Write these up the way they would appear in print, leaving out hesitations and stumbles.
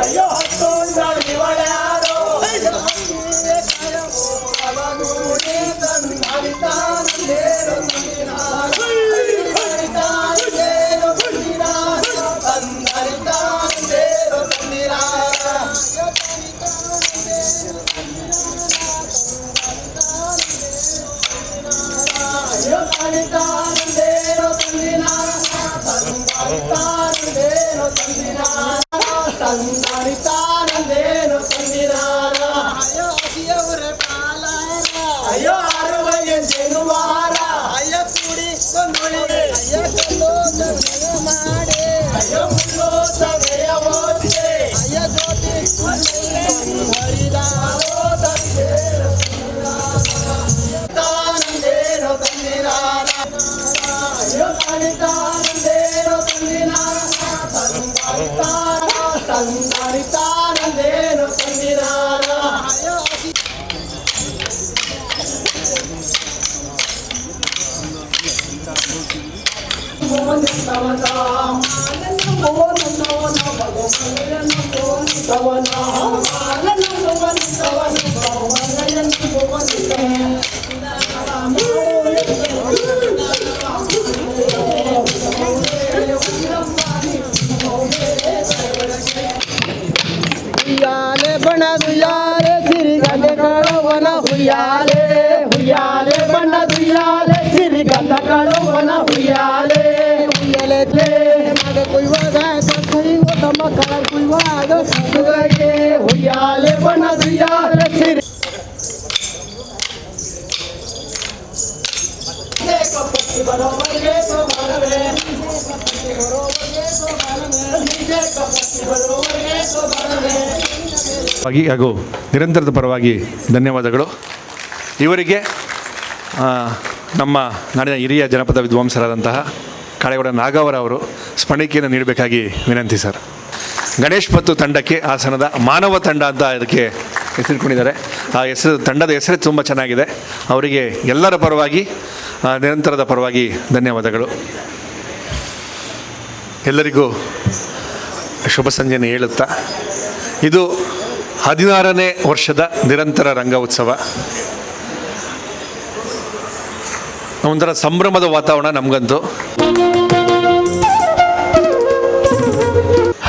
ಅಯ್ಯೋ ಹತ್ತೊಂದ ಇವಳ್ಯಾರೋ ಅಯ್ಯೋ ಅರುವಗೆ ಜನುವಾರ ಅಯ್ಯೋ ಕೂಡಿ ಕೊಂದೊಳಿ ಅಯ್ಯೋ ಮಾಡಿ ಅಯ್ಯೋ ಮುಲ್ಲೋ ಸವೆಯ ಓಚೆ ಅಯ್ಯೋ ಜ್ಯೋತಿ ಹರಿದಾರೋ ತಾನಂದೇನೋ ತಂದಿರಾನ ಅಯ್ಯೋ ತಾನಿತಾನಂದೇನೋ ತಂದಿರಾನ ತಂದಾನಿತಾನಂದೇನೋ ತಂದಿರಾನ ಅಯ್ಯೋ ಹುಯ್ಯಾಲೆ ಬಣ್ಣದುಯ್ಯಾಲೆ ಸಿರಿಗಂದೆ ಕಳುವನ ಹುಯ್ಯಾಲೆ ಹುಯ್ಯಾಲೆ ಬಣ್ಣದುಯ್ಯಾಲೆ ಸಿರಿಗಂಧ ಕಳುವನ ಹುಯ್ಯಾಲೆ ಹುಯ್ಯಲೆ ಮಗ ಕುಯ್ಯುವಾಗ ಕೈವ ತಮ್ಮ ಕಳ ಕುಯ್ಯುವಾಗ ಸುಗೆ ಹುಯ್ಯಾಲೆ ಬಣ್ಣದುಯ್ಯಾಲೆ ಸಿರಿ ಬರೋವರಿಗೆ ಸೋಮರವೇ ಹಾಗೂ ನಿರಂತರದ ಪರವಾಗಿ ಧನ್ಯವಾದಗಳು. ಇವರಿಗೆ ನಮ್ಮ ನಾಡಿನ ಹಿರಿಯ ಜನಪದ ವಿದ್ವಾಂಸರಾದಂತಹ ಕಾಳೆಗೌಡ ನಾಗವರ ಅವರು ಸ್ಮರಣಿಕೆಯನ್ನು ನೀಡಬೇಕಾಗಿ ವಿನಂತಿ ಸರ್. ಗಣೇಶ್ ಮತ್ತು ತಂಡಕ್ಕೆ ಹಾಸನದ ಮಾನವ ತಂಡ ಅಂತ ಇದಕ್ಕೆ ಹೆಸರಿಕೊಂಡಿದ್ದಾರೆ. ಆ ತಂಡದ ಹೆಸರೇ ತುಂಬ ಚೆನ್ನಾಗಿದೆ. ಅವರಿಗೆ ಎಲ್ಲರ ಪರವಾಗಿ ನಿರಂತರದ ಪರವಾಗಿ ಧನ್ಯವಾದಗಳು. ಎಲ್ಲರಿಗೂ ಶುಭ ಸಂಜೆಯನ್ನು ಹೇಳುತ್ತಾ, ಇದು 16ನೇ ವರ್ಷದ ನಿರಂತರ ರಂಗ ಉತ್ಸವ. ಒಂಥರ ಸಂಭ್ರಮದ ವಾತಾವರಣ ನಮಗಂತೂ.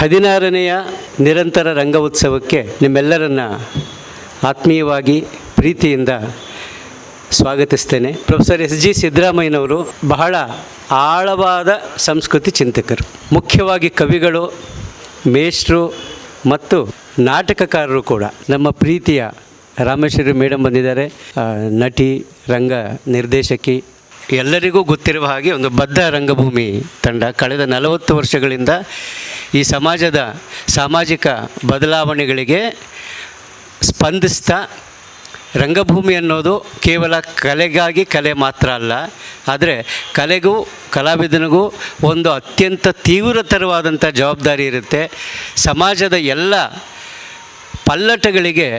16ನೆಯ ನಿರಂತರ ರಂಗ ಉತ್ಸವಕ್ಕೆ ನಿಮ್ಮೆಲ್ಲರನ್ನ ಆತ್ಮೀಯವಾಗಿ ಪ್ರೀತಿಯಿಂದ ಸ್ವಾಗತಿಸ್ತೇನೆ. ಪ್ರೊಫೆಸರ್ ಎಸ್ ಜಿ ಸಿದ್ದರಾಮಯ್ಯನವರು ಬಹಳ ಆಳವಾದ ಸಂಸ್ಕೃತಿ ಚಿಂತಕರು, ಮುಖ್ಯವಾಗಿ ಕವಿಗಳು, ಮೇಷ್ಟ್ರು ಮತ್ತು ನಾಟಕಕಾರರು ಕೂಡ. ನಮ್ಮ ಪ್ರೀತಿಯ ರಾಮೇಶ್ವರಿ ಮೇಡಮ್ ಬಂದಿದ್ದಾರೆ, ನಟಿ, ರಂಗ ನಿರ್ದೇಶಕಿ. ಎಲ್ಲರಿಗೂ ಗೊತ್ತಿರುವ ಹಾಗೆ ಒಂದು ಬದ್ಧ ರಂಗಭೂಮಿ ತಂಡ ಕಳೆದ 40 ವರ್ಷಗಳಿಂದ ಈ ಸಮಾಜದ ಸಾಮಾಜಿಕ ಬದಲಾವಣೆಗಳಿಗೆ ಸ್ಪಂದಿಸ್ತಾ, ರಂಗಭೂಮಿ ಅನ್ನೋದು ಕೇವಲ ಕಲೆಗಾಗಿ ಕಲೆ ಮಾತ್ರ ಅಲ್ಲ, ಆದರೆ ಕಲೆಗೂ ಕಲಾವಿದನಿಗೂ ಒಂದು ಅತ್ಯಂತ ತೀವ್ರತರವಾದಂಥ ಜವಾಬ್ದಾರಿ ಇರುತ್ತೆ. ಸಮಾಜದ ಎಲ್ಲ ಪಲ್ಲಟಗಳಿಗೆ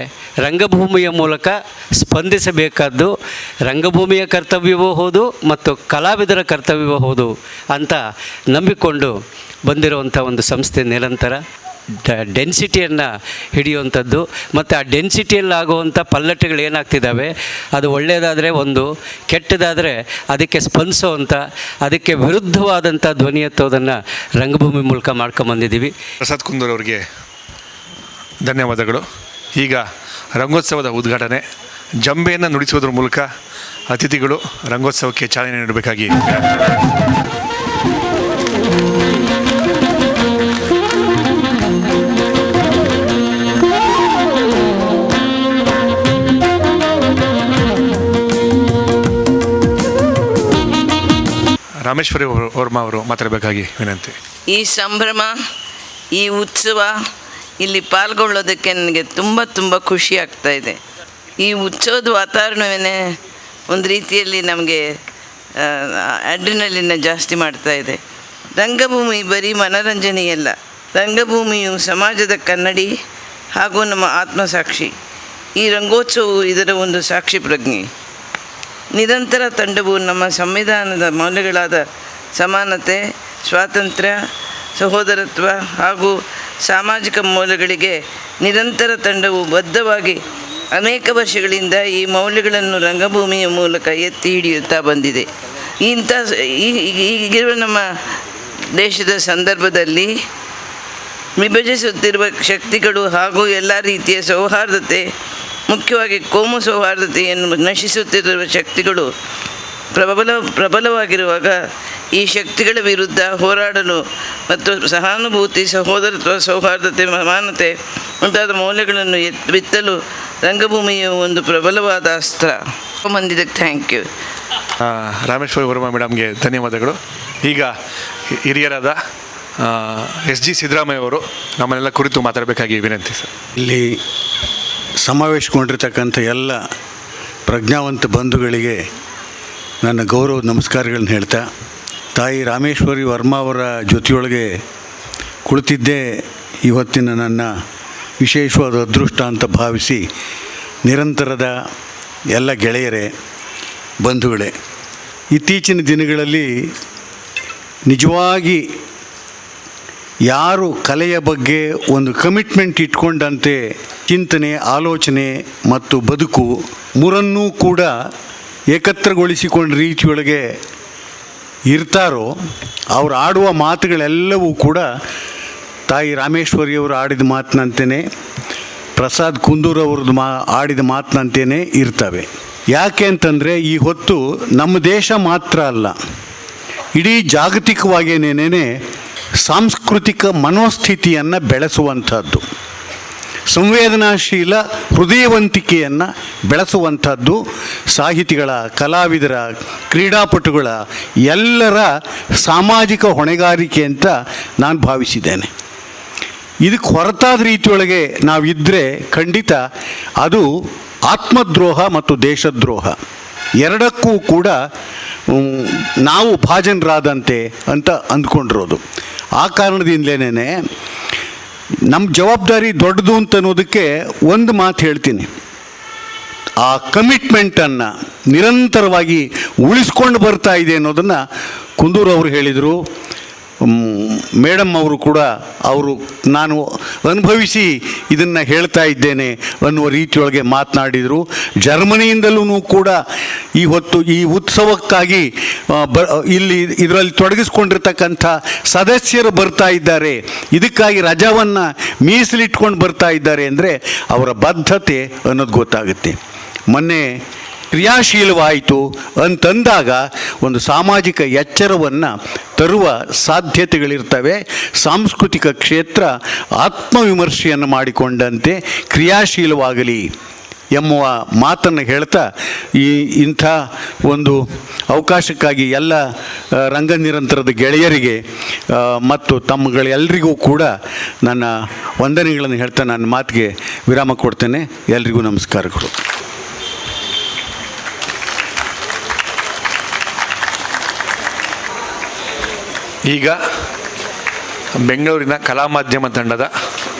ರಂಗಭೂಮಿಯ ಮೂಲಕ ಸ್ಪಂದಿಸಬೇಕಾದ್ದು ರಂಗಭೂಮಿಯ ಕರ್ತವ್ಯವೂ ಹೌದು ಮತ್ತು ಕಲಾವಿದರ ಕರ್ತವ್ಯವೂ ಹೌದು ಅಂತ ನಂಬಿಕೊಂಡು ಬಂದಿರುವಂಥ ಒಂದು ಸಂಸ್ಥೆ ನಿರಂತರ. ಡೆನ್ಸಿಟಿಯನ್ನು ಹಿಡಿಯುವಂಥದ್ದು ಮತ್ತು ಆ ಡೆನ್ಸಿಟಿಯಲ್ಲಿ ಆಗುವಂಥ ಪಲ್ಲಟಗಳು ಏನಾಗ್ತಿದ್ದಾವೆ, ಅದು ಒಳ್ಳೆಯದಾದರೆ ಒಂದು, ಕೆಟ್ಟದಾದರೆ ಅದಕ್ಕೆ ಸ್ಪಂದಿಸುವಂಥ, ಅದಕ್ಕೆ ವಿರುದ್ಧವಾದಂಥ ಧ್ವನಿ ಎತ್ತೋದನ್ನು ರಂಗಭೂಮಿ ಮೂಲಕ ಮಾಡ್ಕೊಂಬಂದಿದ್ದೀವಿ. ಪ್ರಸಾದ್ ಕುಂದೂರ್ ಅವರಿಗೆ ಧನ್ಯವಾದಗಳು. ಈಗ ರಂಗೋತ್ಸವದ ಉದ್ಘಾಟನೆ, ಜಂಬೆಯನ್ನು ನುಡಿಸುವುದರ ಮೂಲಕ ಅತಿಥಿಗಳು ರಂಗೋತ್ಸವಕ್ಕೆ ಚಾಲನೆ ನೀಡಬೇಕಾಗಿ. ರಾಮೇಶ್ವರಿ ವರ್ಮಾ ಅವರು ಮಾತಾಡಬೇಕಾಗಿ ವಿನಂತಿ. ಈ ಸಂಭ್ರಮ, ಈ ಉತ್ಸವ ಇಲ್ಲಿ ಪಾಲ್ಗೊಳ್ಳೋದಕ್ಕೆ ನನಗೆ ತುಂಬ ಖುಷಿ ಆಗ್ತಾ ಇದೆ. ಈ ಉತ್ಸವದ ವಾತಾವರಣವೇ ಒಂದು ರೀತಿಯಲ್ಲಿ ನಮಗೆ ಅಡ್ರಿನಲಿನ ಜಾಸ್ತಿ ಮಾಡ್ತಾ ಇದೆ. ರಂಗಭೂಮಿ ಬರೀ ಮನರಂಜನೆಯಲ್ಲ, ರಂಗಭೂಮಿಯು ಸಮಾಜದ ಕನ್ನಡಿ ಹಾಗೂ ನಮ್ಮ ಆತ್ಮಸಾಕ್ಷಿ. ಈ ರಂಗೋತ್ಸವವು ಇದರ ಒಂದು ಸಾಕ್ಷಿ ಪ್ರಜ್ಞೆ. ನಿರಂತರ ತಂಡವು ನಮ್ಮ ಸಂವಿಧಾನದ ಮೌಲ್ಯಗಳಾದ ಸಮಾನತೆ, ಸ್ವಾತಂತ್ರ್ಯ ಸಹೋದರತ್ವ ಹಾಗೂ ಸಾಮಾಜಿಕ ಮೌಲ್ಯಗಳಿಗೆ ನಿರಂತರ ತಂಡವು ಬದ್ಧವಾಗಿ ಅನೇಕ ವರ್ಷಗಳಿಂದ ಈ ಮೌಲ್ಯಗಳನ್ನು ರಂಗಭೂಮಿಯ ಮೂಲಕ ಎತ್ತಿ ಹಿಡಿಯುತ್ತಾ ಬಂದಿದೆ. ಈಗಿರುವ ನಮ್ಮ ದೇಶದ ಸಂದರ್ಭದಲ್ಲಿ ವಿಭಜಿಸುತ್ತಿರುವ ಶಕ್ತಿಗಳು ಹಾಗೂ ಎಲ್ಲ ರೀತಿಯ ಸೌಹಾರ್ದತೆ, ಮುಖ್ಯವಾಗಿ ಕೋಮು ಸೌಹಾರ್ದತೆಯನ್ನು ನಶಿಸುತ್ತಿರುವ ಶಕ್ತಿಗಳು ಪ್ರಬಲವಾಗಿರುವಾಗ ಈ ಶಕ್ತಿಗಳ ವಿರುದ್ಧ ಹೋರಾಡಲು ಮತ್ತು ಸಹಾನುಭೂತಿ, ಸಹೋದರತ್ವ, ಸೌಹಾರ್ದತೆ, ಸಮಾನತೆ ಮುಂತಾದ ಮೌಲ್ಯಗಳನ್ನು ಬಿತ್ತಲು ರಂಗಭೂಮಿಯ ಒಂದು ಪ್ರಬಲವಾದ ಅಸ್ತ್ರ ಬಂದಿದ್ದಕ್ಕೆ ಥ್ಯಾಂಕ್ ಯು. ರಾಮೇಶ್ವರಿ ವರ್ಮಾ ಮೇಡಮ್ಗೆ ಧನ್ಯವಾದಗಳು. ಈಗ ಹಿರಿಯರಾದ ಎಸ್ ಜಿ ಸಿದ್ದರಾಮಯ್ಯ ಅವರು ನಮ್ಮನ್ನೆಲ್ಲ ಕುರಿತು ಮಾತಾಡಬೇಕಾಗಿ ವಿನಂತಿ ಸರ್. ಇಲ್ಲಿ ಸಮಾವೇಶಗೊಂಡಿರ್ತಕ್ಕಂಥ ಎಲ್ಲ ಪ್ರಜ್ಞಾವಂತ ಬಂಧುಗಳಿಗೆ ನನ್ನ ಗೌರವದ ನಮಸ್ಕಾರಗಳನ್ನ ಹೇಳ್ತಾ, ತಾಯಿ ರಾಮೇಶ್ವರಿ ವರ್ಮಾ ಅವರ ಜೊತೆಯೊಳಗೆ ಕುಳಿತಿದ್ದೇ ಇವತ್ತಿನ ನನ್ನ ವಿಶೇಷವಾದ ಅದೃಷ್ಟ ಅಂತ ಭಾವಿಸಿ, ನಿರಂತರದ ಎಲ್ಲ ಗೆಳೆಯರೇ, ಬಂಧುಗಳೇ, ಇತ್ತೀಚಿನ ದಿನಗಳಲ್ಲಿ ನಿಜವಾಗಿ ಯಾರು ಕಲೆಯ ಬಗ್ಗೆ ಒಂದು ಕಮಿಟ್ಮೆಂಟ್ ಇಟ್ಕೊಂಡಂತೆ ಚಿಂತನೆ, ಆಲೋಚನೆ ಮತ್ತು ಬದುಕು ಮೂರನ್ನೂ ಕೂಡ ಏಕತ್ರಗೊಳಿಸಿಕೊಂಡ ರೀತಿಯೊಳಗೆ ಇರ್ತಾರೋ ಅವರು ಆಡುವ ಮಾತುಗಳೆಲ್ಲವೂ ಕೂಡ ತಾಯಿ ರಾಮೇಶ್ವರಿಯವರು ಆಡಿದ ಮಾತಿನಂತೆಯೇ, ಪ್ರಸಾದ್ ಕುಂದೂರ್ ಅವ್ರದ್ದು ಆಡಿದ ಮಾತಿನಂತೆಯೇ ಇರ್ತವೆ. ಯಾಕೆ ಅಂತಂದರೆ ಈ ಹೊತ್ತು ನಮ್ಮ ದೇಶ ಮಾತ್ರ ಅಲ್ಲ, ಇಡೀ ಜಾಗತಿಕವಾಗಿಯೇ ಸಾಂಸ್ಕೃತಿಕ ಮನೋಸ್ಥಿತಿಯನ್ನು ಬೆಳೆಸುವಂಥದ್ದು, ಸಂವೇದನಾಶೀಲ ಹೃದಯವಂತಿಕೆಯನ್ನು ಬೆಳೆಸುವಂಥದ್ದು ಸಾಹಿತಿಗಳ, ಕಲಾವಿದರ, ಕ್ರೀಡಾಪಟುಗಳ ಎಲ್ಲರ ಸಾಮಾಜಿಕ ಹೊಣೆಗಾರಿಕೆ ಅಂತ ನಾನು ಭಾವಿಸಿದ್ದೇನೆ. ಇದಕ್ಕೆ ಹೊರತಾದ ರೀತಿಯೊಳಗೆ ನಾವಿದ್ದರೆ ಖಂಡಿತ ಅದು ಆತ್ಮದ್ರೋಹ ಮತ್ತು ದೇಶದ್ರೋಹ ಎರಡಕ್ಕೂ ಕೂಡ ನಾವು ಭಾಜನರಾದಂತೆ ಅಂತ ಅಂದ್ಕೊಂಡಿರೋದು. ಆ ಕಾರಣದಿಂದಲೇ ನಮ್ಮ ಜವಾಬ್ದಾರಿ ದೊಡ್ಡದು ಅಂತ ಅನ್ನೋದಕ್ಕೆ ಒಂದು ಮಾತು ಹೇಳ್ತೀನಿ. ಆ ಕಮಿಟ್ಮೆಂಟನ್ನು ನಿರಂತರವಾಗಿ ಉಳಿಸ್ಕೊಂಡು ಬರ್ತಾ ಇದೆ ಅನ್ನೋದನ್ನು ಕುಂದೂರು ಅವರು ಹೇಳಿದರು. ಮೇಡಮ್ ಅವರು ಕೂಡ ನಾನು ಅನುಭವಿಸಿ ಇದನ್ನು ಹೇಳ್ತಾ ಇದ್ದೇನೆ ಅನ್ನುವ ರೀತಿಯೊಳಗೆ ಮಾತನಾಡಿದರು. ಜರ್ಮನಿಯಿಂದಲೂ ಕೂಡ ಈ ಹೊತ್ತು ಈ ಉತ್ಸವಕ್ಕಾಗಿ ಇದರಲ್ಲಿ ತೊಡಗಿಸ್ಕೊಂಡಿರ್ತಕ್ಕಂಥ ಸದಸ್ಯರು ಬರ್ತಾ ಇದ್ದಾರೆ, ಇದಕ್ಕಾಗಿ ರಜಾವನ್ನು ಮೀಸಲಿಟ್ಕೊಂಡು ಬರ್ತಾ ಇದ್ದಾರೆ ಅಂದರೆ ಅವರ ಬದ್ಧತೆ ಅನ್ನೋದು ಗೊತ್ತಾಗುತ್ತೆ. ಮೊನ್ನೆ ಕ್ರಿಯಾಶೀಲವಾಯಿತು ಅಂತಂದಾಗ ಒಂದು ಸಾಮಾಜಿಕ ಎಚ್ಚರವನ್ನು ತರುವ ಸಾಧ್ಯತೆಗಳಿರ್ತವೆ. ಸಾಂಸ್ಕೃತಿಕ ಕ್ಷೇತ್ರ ಆತ್ಮವಿಮರ್ಶೆಯನ್ನು ಮಾಡಿಕೊಂಡಂತೆ ಕ್ರಿಯಾಶೀಲವಾಗಲಿ ಎಂಬುವ ಮಾತನ್ನು ಹೇಳ್ತಾ ಇಂಥ ಒಂದು ಅವಕಾಶಕ್ಕಾಗಿ ಎಲ್ಲ ರಂಗನಿರಂತರದ ಗೆಳೆಯರಿಗೆ ಮತ್ತು ತಮ್ಮಗಳೆಲ್ಲರಿಗೂ ಕೂಡ ನನ್ನ ವಂದನೆಗಳನ್ನು ಹೇಳ್ತಾ ನನ್ನ ಮಾತಿಗೆ ವಿರಾಮ ಕೊಡ್ತೇನೆ. ಎಲ್ರಿಗೂ ನಮಸ್ಕಾರಗಳು. ಈಗ ಬೆಂಗಳೂರಿನ ಕಲಾ ಮಾಧ್ಯಮ ತಂಡದ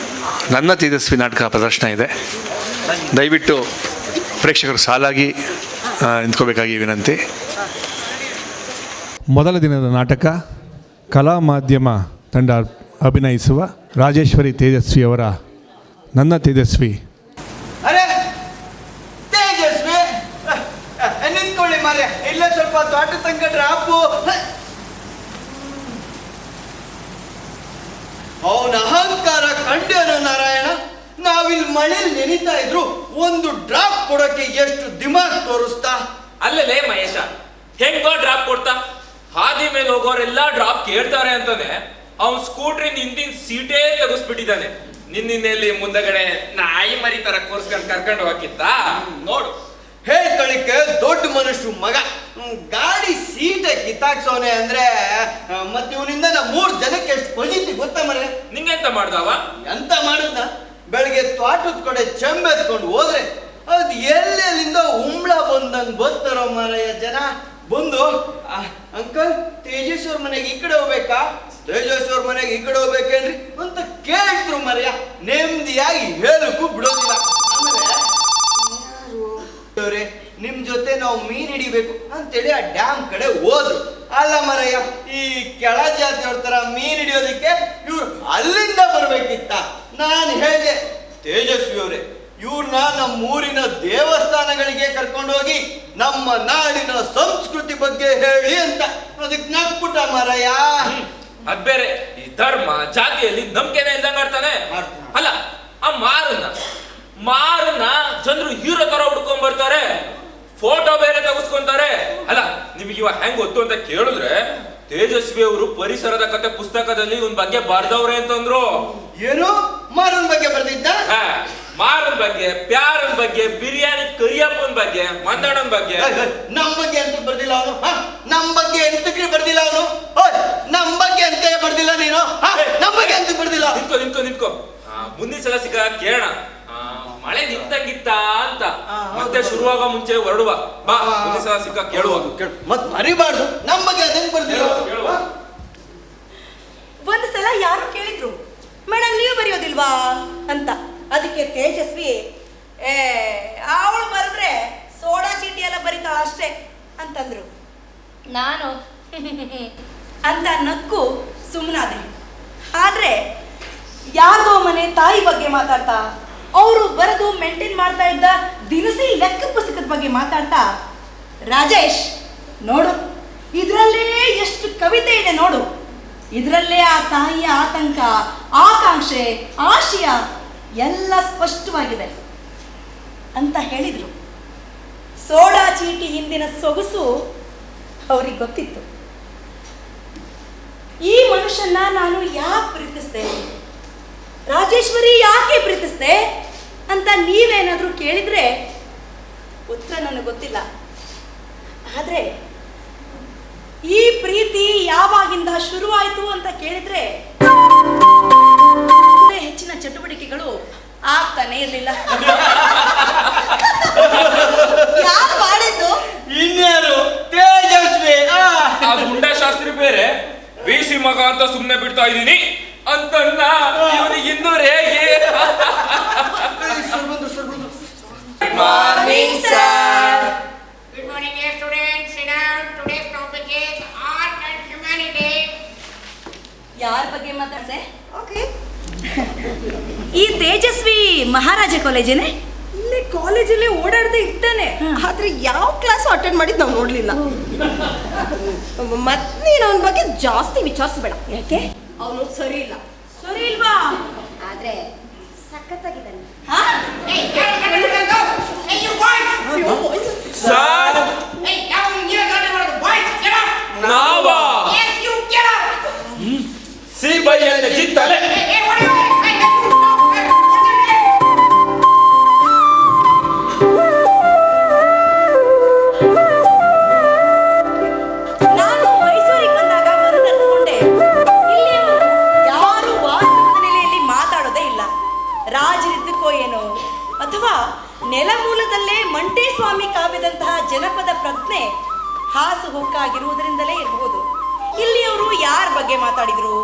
ನನ್ನ ತೇಜಸ್ವಿ ನಾಟಕ ಪ್ರದರ್ಶನ ಇದೆ. ದಯವಿಟ್ಟು ಪ್ರೇಕ್ಷಕರು ಸಾಲಾಗಿ ನಿಂತ್ಕೋಬೇಕಾಗಿ ವಿನಂತಿ. ಮೊದಲ ದಿನದ ನಾಟಕ ಕಲಾ ಮಾಧ್ಯಮ ತಂಡ ಅಭಿನಯಿಸುವ ರಾಜೇಶ್ವರಿ ತೇಜಸ್ವಿ ಅವರ ನನ್ನ ತೇಜಸ್ವಿ. ಅರೆ ತೇಜಸ್ವಿ ನಿಂತ್ಕೊಳ್ಳಿ ಮಾರ್ರೆ, ಇಲ್ಲೇ ಸ್ವಲ್ಪ ತೋಟ ತನಕ ಡ್ರಾಪು. ಅವನ ಅಹಂಕಾರ ಕಂಡೇನೋ ನಾರಾಯಣ. ನಾವಿಲ್ಲಿ ಮಳೆಯಲ್ಲಿ ನೆನೀತಾ ಇದ್ರು, ಒಂದು ಡ್ರಾಪ್ ಕೊಡೋಕೆ ಎಷ್ಟು ದಿಮಾಗ್ ತೋರಿಸ್ತಾ. ಅಲ್ಲೇ ಮಹೇಶ ಹೆಂಗೋ ಡ್ರಾಪ್ ಕೊಡ್ತಾ, ಹಾದಿ ಮೇಲೆ ಹೋಗೋರೆಲ್ಲ ಡ್ರಾಪ್ ಕೇಳ್ತಾರೆ ಅಂತಾನೆ ಅವ್ನ್ ಸ್ಕೂಟ್ರಿನ ಹಿಂದಿನ ಸೀಟೇ ತೆಗಿಸ್ಬಿಟ್ಟಿದ್ದಾನೆ. ನಿನ್ನೆಲ್ಲಿ ಮುಂದಗಡೆ ನಾಯಿ ಮರಿ ತರ ಕೋರ್ಸ್ಕೊಂಡು ಕರ್ಕೊಂಡು ಹೋಗಿತ್ತ ನೋಡು. ಹೇಳ್ಕಳಿಕೆ ದೊಡ್ಡ ಮನುಷ್ಯ ಮಗ ಗಾಡಿ ಸೀಟ ಕಿತ್ತಾಕ್ಸೋನೆ ಅಂದ್ರೆ ಮತ್ತೆ ಇವನಿಂದ ನಾ 3 ಜನಕ್ಕೆ ಎಷ್ಟು ಪಜಿತಿ ಗೊತ್ತಾ ಮರೆ. ನಿಂಗೆಂತ ಮಾಡ್ದವ? ಎಂತ ಮಾಡಿದ್ನ, ಬೆಳಗ್ಗೆ ತೋಟದ ಕಡೆ ಚೆಂಬೆತ್ಕೊಂಡು ಹೋದ್ರೆ ಅದು ಎಲ್ಲೆಲ್ಲಿಂದ ಉಂಬ್ಳ ಬಂದಂಗ್ ಬರ್ತಾರೋ ಮರೆಯ ಜನ. ಬಂದು ಅಂಕಲ್ ತೇಜಸ್ವರ್ ಮನೆಗೆ ಈ ಕಡೆ ಹೋಗ್ಬೇಕಾ, ತೇಜಸ್ವರ್ ಮನೆಗೆ ಈ ಕಡೆ ಹೋಗ್ಬೇಕೇನ್ರಿ ಅಂತ ಕೇಳ್ತ್ರು ಮರೆಯ. ನೆಮ್ಮದಿಯಾಗಿ ಹೇಳಕ್ಕೂ ಬಿಡೋದಿಲ್ಲ. ಆಮೇಲೆ ನಿಮ್ ಜೊತೆ ನಾವು ಮೀನ್ ಹಿಡಿಬೇಕು ಅಂತೇಳಿ ಆ ಡ್ಯಾಮ್ ಕಡೆ ಹೋದ್ರು. ಅಲ್ಲ ಮರಯ್ಯ, ಈ ಕೆಳ ಜಾತಿಯವ್ರ ತರ ಮೀನ್ ಹಿಡಿಯೋದಕ್ಕೆ ಇವ್ರು ಅಲ್ಲಿಂದ ಬರ್ಬೇಕಿತ್ತ? ನಾನು ಹೇಳಿದೆ, ತೇಜಸ್ವಿ ಅವರೇ, ಇವ್ರನ್ನ ನಮ್ಮೂರಿನ ದೇವಸ್ಥಾನಗಳಿಗೆ ಕರ್ಕೊಂಡೋಗಿ ನಮ್ಮ ನಾಡಿನ ಸಂಸ್ಕೃತಿ ಬಗ್ಗೆ ಹೇಳಿ ಅಂತ. ಅದಕ್ಕೆ ನಕ್ಬಿಟ್ಟ ಮರಯ್ಯ. ಅದ್ ಬೇರೆ ಈ ಧರ್ಮ ಜಾತಿಯಲ್ಲಿ ನಂಬಿಕೆನೇ ಇಲ್ದಂಗ ಆಡ್ತಾನೆ. ಅಲ್ಲ, ಆ ಮಾರನ್ನ ಜನರು ಹೀರೋ ತರ ಹುಡ್ಕೊಂಡ್ ಬರ್ತಾರೆ, ಫೋಟೋ ಬೇರೆ ತೆಗೆಸ್ಕೊಂತಾರೆ. ಅಲ್ಲ, ನಿಮಗೆ ಇವಾಗ ಹೆಂಗ್ ಗೊತ್ತು ಅಂತ ಕೇಳಿದ್ರೆ, ತೇಜಸ್ವಿ ಅವರು ಪರಿಸರದ ಕತೆ ಪುಸ್ತಕದಲ್ಲಿ ಒಂದ್ ಬಗ್ಗೆ ಬರ್ದವ್ರೆ ಅಂತಂದ್ರು. ಏನು ಮಾರನ್ ಬಗ್ಗೆ ಬರ್ದಿದ್ದ? ಮಾರನ್ ಬಗ್ಗೆ, ಪ್ಯಾರನ್ ಬಗ್ಗೆ, ಬಿರಿಯಾನಿ ಕರಿಯಪ್ಪನ್ ಬಗ್ಗೆ, ಮಂದಣ್ಣನ್ ಬಗ್ಗೆ. ನಮ್ ಬಗ್ಗೆ ಅಂತ ಬರ್ದಿಲ್ಲ ಅವನು. ನಮ್ ಬಗ್ಗೆ ಎಂತಕ್ಕೆ ಬರ್ದಿಲ್ಲ ಅವನು? ನಮ್ ಬಗ್ಗೆ ಅಂತ ಬರ್ದಿಲ್ಲ ನೀನು. ನಮ್ ಬಗ್ಗೆ ಅಂತ ಬರ್ದಿಲ್ಲ. ನಿಂತ್ಕೋ ಮುಂದಿನ ಸಲ ಸಿಗ ಕೇಳೋಣ. ಮಳೆ ನಿಂತಂಗಿತ್ತ ಅಂತ. ಮತ್ತೆ ಶುರುವಾಗ ಮುಂಚೆ ಹೊರಡುವ ಬಾ. ಮುಂದಿನ ಸಲ ಸಿಕ್ಕ ಕೇಳುವ. ಮತ್ ಮರಿಬಾರ್ದು, ನಮ್ ಬಗ್ಗೆ ಅದೇನ್ ಬರ್ದಿಲ್ಲ. ಒಂದು ಸಲ ಯಾರು ಕೇಳಿದ್ರು, ಮೇಡಮ್ ನೀವು ಬರೆಯೋದಿಲ್ವಾ ಅಂತ. ಅದಕ್ಕೆ ತೇಜಸ್ವಿ, ಅವಳು ಬರೆದ್ರೆ ಸೋಡಾ ಚೀಟಿ ಎಲ್ಲ ಬರೀತಾಳ ಅಷ್ಟೇ ಅಂತಂದ್ರು. ನಾನು ಅಂತ ನಕ್ಕು ಸುಮ್ಮನಾದೆ. ಆದ್ರೆ ಯಾರ್ದೋ ಮನೆ ತಾಯಿ ಬಗ್ಗೆ ಮಾತಾಡ್ತಾ, ಅವರು ಬರೆದು ಮೇಂಟೈನ್ ಮಾಡ್ತಾ ಇದ್ದ ದಿನಸಿ ಲೆಕ್ಕ ಪುಸ್ತಕದ ಬಗ್ಗೆ ಮಾತಾಡ್ತಾ, ರಾಜೇಶ್ ನೋಡು, ಇದರಲ್ಲೇ ಎಷ್ಟು ಕವಿತೆ ಇದೆ ನೋಡು, ಇದರಲ್ಲೇ ಆ ತಾಯಿಯ ಆತಂಕ, ಆಕಾಂಕ್ಷೆ, ಆಶಯ ಎಲ್ಲ ಸ್ಪಷ್ಟವಾಗಿದೆ ಅಂತ ಹೇಳಿದ್ರು. ಸೋಡಾ ಚೀಟಿ ಹಿಂದಿನ ಸೊಗಸು ಅವ್ರಿಗೆ ಗೊತ್ತಿತ್ತು. ಈ ಮನುಷ್ಯನ ನಾನು ಯಾಕೆ ಪ್ರೀತಿಸ್ದೆ, ರಾಜೇಶ್ವರಿ ಯಾಕೆ ಪ್ರೀತಿಸ್ದೆ ಅಂತ ನೀವೇನಾದ್ರೂ ಕೇಳಿದ್ರೆ ಉತ್ತರ ನನಗೆ ಗೊತ್ತಿಲ್ಲ. ಆದ್ರೆ ಈ ಪ್ರೀತಿ ಯಾವಾಗಿಂದ ಶುರುವಾಯಿತು ಅಂತ ಕೇಳಿದ್ರೆ ಹೆಚ್ಚಿನ ಚಟುವಟಿಕೆಗಳು ಆಗ್ತಾನೆ ಇರಲಿಲ್ಲ. ಯಾರು ಮಾಡಿದ್ದು? ಇನ್ಯಾರು? ತೇಜಸ್ವಿ. ಆ ಗುಂಡ ಶಾಸ್ತ್ರಿ ಬೇರೆ ಬಿಸಿ ಮಗ ಅಂತ ಸುಮ್ನೆ ಬಿಡ್ತಾ ಇದೀನಿ ಅಂತ ಇವನಿಗೆ ಇನ್ನೂ ಹೇಗೆ? Good morning, sir. Good morning, dear students. Sit down. Today's topic is art and humanity. ಯಾರ ಬಗ್ಗೆ ಮಾತಾಡ್ದೆ? ಓಕೆ. ಈ ತೇಜಸ್ವಿ ಮಹಾರಾಜ ಕಾಲೇಜೇನೆ? ಇಲ್ಲೇ ಕಾಲೇಜಲ್ಲೇ ಓಡಾಡದೆ ಇರ್ತಾನೆ, ಆದ್ರೆ ಯಾವ ಕ್ಲಾಸ್ ಅಟೆಂಡ್ ಮಾಡಿದ್ ನಾವು ನೋಡ್ಲಿಲ್ಲ. ಮತ್ ನೀನು ಅವನ ಬಗ್ಗೆ ಜಾಸ್ತಿ ವಿಚಾರಿಸಬೇಡ. ಯಾಕೆ? ಅವನು ಸರಿ ಇಲ್ಲ. ಸರಿ ಇಲ್ವಾ? ಆದ್ರೆ ಸಖತ್ತಾಗಿದ್ದಾನೆ. Hey, go. Hey, you boys. Sir, Hey, down here, got one of the boys. Get up. ನಾವಾ Yes, you get up. ಸಿ ಬೈಯಲ್ಲಿ ಜಿತ್ತಲೆ. Hey, what are you doing? Hey, what's your name? ನಾನು ಮೈಸೂರಿಗೆ ಬಂದಾಗ ಮರುನರ್ಕೊಂಡೆ, ಇಲ್ಲಿಯವರು ಯಾರು ವಾಸ್ತವದ ನೆಲೆಯಲ್ಲಿ ಮಾತಾಡೋದೇ ಇಲ್ಲ. ರಾಜರಿದ್ದಕ್ಕೋ ಏನೋ, ಅಥವಾ ನೆಲಮೂಲದಲ್ಲೇ ಮಂಟೇಸ್ವಾಮಿ ಕಾವ್ಯದಂತಹ ಜನಪದ ಪ್ರಜ್ಞೆ ಹಾಸುಹೊಕ್ಕಾಗಿರುವುದರಿಂದಲೇ ಇರಬಹುದು. ಇಲ್ಲಿಯವರು ಯಾರ ಬಗ್ಗೆ ಮಾತಾಡಿದ್ರು,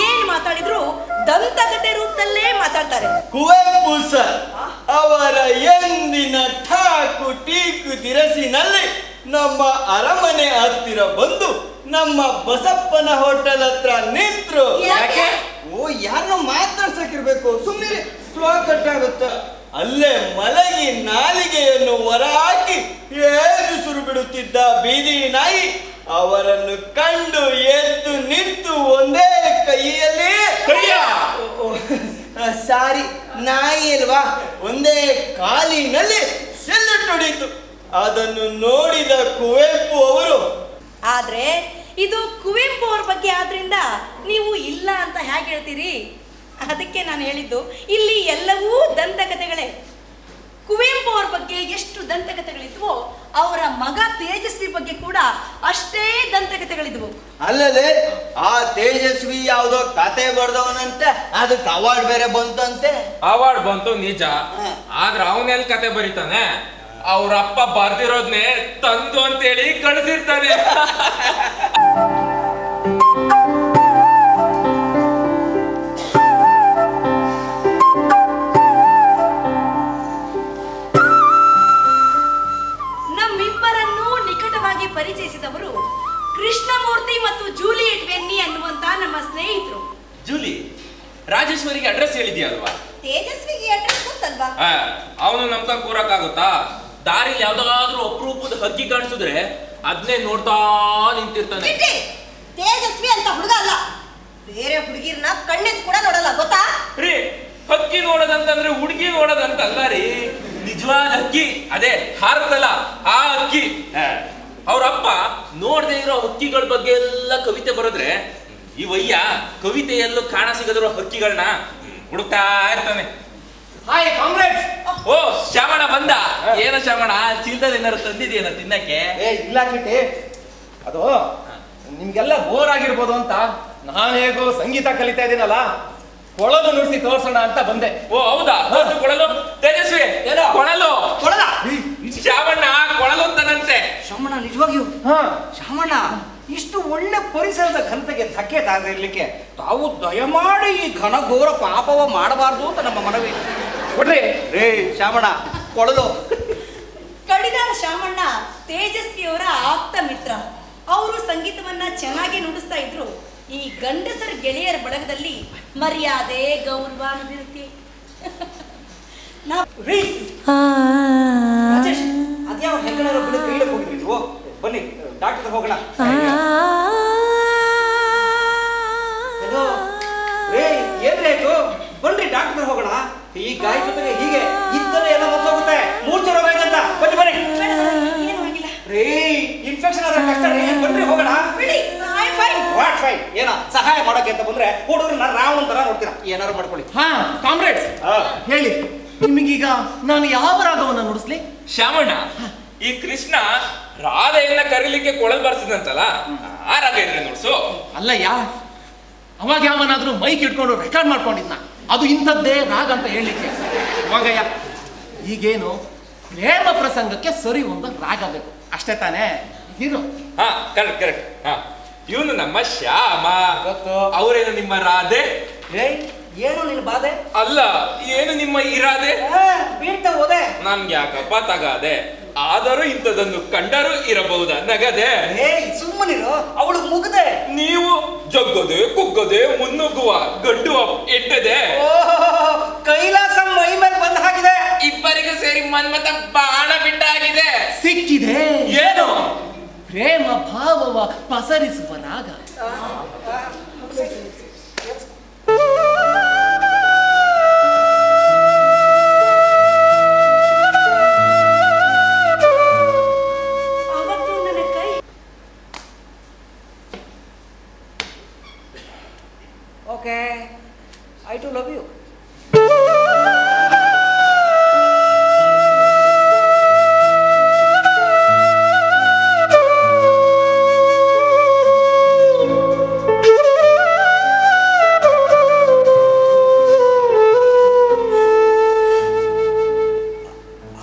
ಏನ್ ಮಾತಾಡಿದ್ರು ದಂತಕತೆ ರೂಪದಲ್ಲೇ ಮಾತಾಡ್ತಾರೆ. ಕುವೆಂಪು ಸರ್ ಅವರ ಎಂದಿನ ಠಾಕು ಟೀಕು ತಿರಸಿನಲ್ಲಿ ನಮ್ಮ ಅರಮನೆ ಹತ್ತಿರ ಬಂದು ನಮ್ಮ ಬಸಪ್ಪನ ಹೋಟೆಲ್ ಹತ್ರ ನಿಂತ್ರು. ಯಾಕೆ? ಓ, ಯಾರನ್ನ ಮಾತಾಡ್ಸಕ್ಕಿರ್ಬೇಕು, ಸುಮ್ಮನೆ ಸ್ಲೋ ಕಟ್ಟಾಗುತ್ತೆ. ಅಲ್ಲೇ ಮಲಗಿ ನಾಲಿಗೆಯನ್ನು ಹೊರ ಹಾಕಿ ಸುರು ಬಿಡುತ್ತಿದ್ದ ಬೀದಿ ನಾಯಿ ಅವರನ್ನು ಕಂಡು ಎದ್ದು ನಿಂತು ಒಂದೇ ಕೈಯಲ್ಲಿ ಸಾರಿ ನಾಯಿ ಅಲ್ವಾ, ಒಂದೇ ಕಾಲಿನಲ್ಲಿ ಸೆಲ್ಯೂಟ್ ಹೊಡೀತು. ಅದನ್ನು ನೋಡಿದ ಕುವೆಂಪು ಅವರು, ಆದ್ರೆ ಇದು ಕುವೆಂಪು ಅವ್ರ ಬಗ್ಗೆ ಆದ್ರಿಂದ ನೀವು ಇಲ್ಲ ಅಂತ ಹೇಗೆ ಹೇಳ್ತೀರಿ? ಅದಕ್ಕೆ ನಾನು ಹೇಳಿದ್ದು, ಇಲ್ಲಿ ಎಲ್ಲವೂ ದಂತಕಥೆಗಳೇ. ಕುವೆಂಪು ಅವ್ರ ಬಗ್ಗೆ ಎಷ್ಟು ದಂತಕಥೆಗಳಿದ್ವೋ ಅವರ ಮಗ ತೇಜಸ್ವಿ ಬಗ್ಗೆ ಕೂಡ ಅಷ್ಟೇ ದಂತಕಥೆಗಳಿದ್ವು. ಅಲ್ಲದೆ ಆ ತೇಜಸ್ವಿ ಯಾವುದೋ ಕತೆ ಬರ್ದವನಂತೆ, ಅದಕ್ಕೆ ಅವಾರ್ಡ್ ಬೇರೆ ಬಂತಂತೆ. ಅವಾರ್ಡ್ ಬಂತು ನಿಜ, ಆದ್ರೆ ಅವನೆಲ್ ಕತೆ ಬರೀತಾನೆ? ಅವ್ರ ಅಪ್ಪ ಬರ್ದಿರೋದ್ನೇ ತಂದು ಅಂತೇಳಿ ಕಳಿಸಿರ್ತಾನೆ. ನಮ್ಮಿಬ್ಬರನ್ನೂ ನಿಕಟವಾಗಿ ಪರಿಚಯಿಸಿದವರು ಕೃಷ್ಣಮೂರ್ತಿ ಅಡ್ರೆಸ್ ಹೇಳಿದ್ಯಲ್ವಾ? ತೇಜಸ್ವಿಗೆ ಅಡ್ರೆಸ್ ಗೊತ್ತಲ್ವಾ? ಅವನು ನಮ್ತ ಕೂರಕ್ಕಾಗುತ್ತಾ? ದಾರಿಲಿ ಯಾವ್ದಾದ್ರು ಅಪರೂಪದ ಹಕ್ಕಿ ಕಾಣಿಸಿದ್ರೆ ಅದನ್ನೇ ನೋಡ್ತಾ ನಿಂತಿರ್ತಾನೆ. ಚಿಟ್ಟಿ, ತೇಜಸ್ವಿ ಅಂತ ಹುಡುಗ ಅಲ್ಲ, ಬೇರೆ ಹುಡುಗಿರ್ನ ಕಣ್ಣೆತ್ ಕೂಡ ನೋಡಲ್ಲ, ಗೊತ್ತಾ? ರೀ, ಹಕ್ಕಿ ನೋಡೋದಂತಂದ್ರೆ ಹುಡುಗಿ ನೋಡೋದಂತಲ್ಲ ರೀ, ನಿಜವಾದ ಹಕ್ಕಿ. ಅದೇ ಹಾರದಲ್ಲ ಆ ಹಕ್ಕಿ. ಅವ್ರಪ್ಪ ನೋಡದೆ ಇರೋ ಹಕ್ಕಿಗಳ ಬಗ್ಗೆ ಎಲ್ಲ ಕವಿತೆ ಬರೆದ್ರೆ ಈ ವಯ್ಯ ಕವಿತೆಯಲ್ಲೂ ಕಾಣ ಸಿಗದಿರೋ ಹಕ್ಕಿಗಳನ್ನ ಹುಡುಕ್ತಾ ಇರ್ತಾನೆ. Hi comrades. ಓ ಶ್ಯಾಮಣ್ಣ ಬಂದ. ಏನೋ ಶ್ಯಾಮಣ್ಣ, ಚೀಲದಲ್ಲಿ ಏನಾರು ತಂದಿದೀಯನ ತಿನ್ನಕ್ಕೆ? ಇಲ್ಲ ಕಿಟ್ಟಿ, ಅದು ನಿಮ್ಗೆಲ್ಲ ಬೋರ್ ಆಗಿರ್ಬೋದು ಅಂತ ನಾನು ಹೇಗೋ ಸಂಗೀತ ಕಲಿತಾ ಇದ್ದೀನಲ್ಲ, ಕೊಳಲು ನುಡಿಸಿ ತೋರ್ಸೋಣ ಅಂತ ಬಂದೆ. ಓ ಹೌದಾ? ಕೊಳಲು ತೇಜಸ್ವಿ, ಏನೋ? ಕೊಳಲು ಕೊಳಲ ಶ್ಯಾಮಣ್ಣ ಕೊಳಲು ಅಂತಾನಂತೆ. ಶಾಮಣ್ಣ, ನಿಜವಾಗಿಯೂ ಶಾಮಣ್ಣ, ಇಷ್ಟು ಒಳ್ಳೆ ಪರಿಸರದ ಘನತೆಗೆ ಧಕ್ಕೆ ತಾಗಿರ್ಲಿಕ್ಕೆ ತಾವು ದಯಮಾಡಿ ಈ ಘನಘೋರ ಪಾಪವ ಮಾಡಬಾರ್ದು ಅಂತ ನಮ್ಮ ಮನವಿ. ಕೊಡ್ರಿ ರೇ ಶಾಮಣ್ಣ ಕೊಳಲು. ಕಡಿದಾಳ ಶಾಮಣ್ಣ ತೇಜಸ್ವಿಯವರ ಆಪ್ತ ಮಿತ್ರ. ಅವರು ಸಂಗೀತವನ್ನ ಚೆನ್ನಾಗಿ ನುಡಿಸ್ತಾ ಇದ್ರು. ಈ ಗಂಡಸರ ಗೆಳೆಯರ ಬಳಗದಲ್ಲಿ ಮರ್ಯಾದೆ ಗೌರವ ಅನ್ನೋದಿರುತ್ತೆ. ರಾಜೇಶ್, ಅದ್ಯಾವ ಹೆಗ್ಗಣರ ಬಿಡ ಕೈಲಕ್ಕೆ ಹೋಗಿದ್ರಿ ನೀವು? ಬನ್ನಿ ಡಾಕ್ಟರ್ ಹೋಗೋಣ. ಏನ್ರಿ ಆಯ್ತು? ಬನ್ನಿ ಡಾಕ್ಟರ್ ಹೋಗೋಣ. ಈ ಗಾಯ ಜೊತೆಗೆ ಹೀಗೆ ಇದ್ದರೆ ಎಲ್ಲ ಹೋಗುತ್ತೆ. ಮೂರ್ಛೆ ರೋಗ ಇದೆ ಅಂತ. ಬನ್ನಿ ಬನ್ನಿ. ಏನು ಆಗಿಲ್ಲ ರೀ, ಇನ್ಫೆಕ್ಷನ್ ಆದ ಕಷ್ಟ ರೀ. ಬನ್ನಿ ಹೋಗೋಣ. ಬಿಡಿ, ವಾಟ್ ಫೈನ್. ಏನ ಸಹಾಯ ಮಾಡೋಕೆ ಅಂತ ಬಂದ್ರೆ ಹುಡುಗರನ್ನ ರಾವಣನ್ ತರ ನೋಡ್ತೀರಾ. ಏನಾರು ಮಾಡ್ಕೊಳ್ಳಿ. ಹಾ ಕಾಮ್ರೇಡ್ಸ್, ಹೇಳಿ ನಿಮಗೀಗ ನಾನು ಯಾವ ರಾಗವನ್ನ ನುಡಿಸ್ಲಿ? ಶ್ಯಾಮಣ್ಣ, ಈ ಕೃಷ್ಣ ರಾಧೆಯನ್ನ ಕರೀಲಿಕ್ಕೆ ಕೊಳಲ್ ಬರ್ಸಿದಂತಲ್ಲ, ಆ ರಾಗ ಇದ್ರೆ ನೋಡ್ಸು. ಅಲ್ಲಯ್ಯ, ಅವಾಗ ಯಾವನಾದ್ರೂ ಮೈಕ್ ಇಟ್ಕೊಂಡು ರೆಕಾರ್ಡ್ ಮಾಡ್ಕೊಂಡಿದ್ನ, ಅದು ಇಂಥದ್ದೇ ರಾಗ ಅಂತ ಹೇಳಲಿಕ್ಕೆ. ಅವಾಗಯ್ಯ, ಈಗೇನು ಪ್ರೇಮ ಪ್ರಸಂಗಕ್ಕೆ ಸರಿ ಒಂದು ರಾಗ ಬೇಕು ಅಷ್ಟೇ ತಾನೇ? ಇದು ಹಾ ಕರೆಕ್ಟ್ ಕರೆಕ್ಟ್. ಹಾ, ಇವನು ನಮ್ಮ ಶ್ಯಾಮ. ಅವರೇನು ನಿಮ್ಮ ರಾಧೆ? ಏನು ನಿನ್ನ ಬಾಧೆ? ಅಲ್ಲ, ಏನು ನಿಮ್ಮ ಇರಾದೆ? ಬೀಳ್ತಾ ಹೋದೆ. ನನ್ಗೆ ಯಾಕಪ್ಪ ತಗಾದೆ? ಆದರೂ ಇಂಥದನ್ನು ಕಂಡರೂ ಇರಬಹುದಾ ನಗದೆ? ಸುಮ್ಮನಿರು, ಅವಳು ಮುಗದೆ. ನೀವು ಜಗ್ಗದೆ ಕುಗ್ಗದೆ ಮುನ್ನುಗ್ಗುವ ಗಡ್ಡು ಎಟ್ಟದೆ. ಕೈಲಾಸ ಮೈ ಮೇಲೆ ಬಂದ ಹಾಗಿದೆ. ಇಬ್ಬರಿಗೂ ಸೇರಿ ಮನ್ಮತ ಬಾಣ ಬಿಟ್ಟಾಗಿದೆ. ಸಿಕ್ಕಿದೆ. ಏನು? ಪ್ರೇಮ ಭಾವವ ಪಸರಿಸುವ ರಾಗ. ಅವತ್ತು ನನ್ನ ಕೈ okay, I too love you.